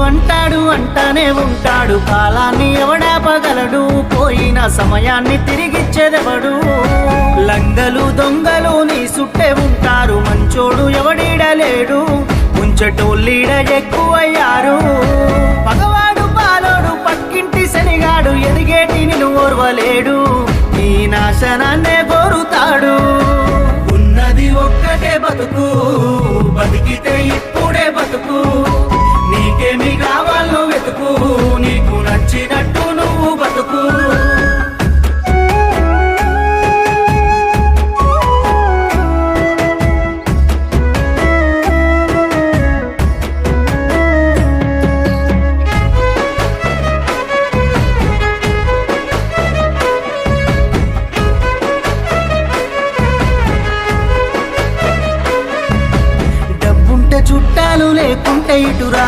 అంటాడు అంటానే ఉంటాడు, కాలాన్ని ఎవడాపగలడు, పోయిన సమయాన్ని తిరిగిచ్చేదెవడు. లంగలు దొంగలు నీ సుట్టే ఉంటారు, మంచోడు ఎవడీడలేడు, ముంచటోళ్ళీడ ఎక్కువయ్యారు. పగవాడు పాలోడు పక్కింటి శనిగాడు, ఎదిగేటి నిన్ను ఓర్వలేడు, నీ నాశనాన్నే కోరుతాడు. ఉన్నది ఒక్కటే బతుకు, బతికితే ఇప్పుడే బతుకు, నీకేమి కావాలో వెతుకు, నీకు నచ్చినట్టు నువ్వు బతుకు. డబ్బుంటే చుట్టాలు, లేకుంటే ఇటురా.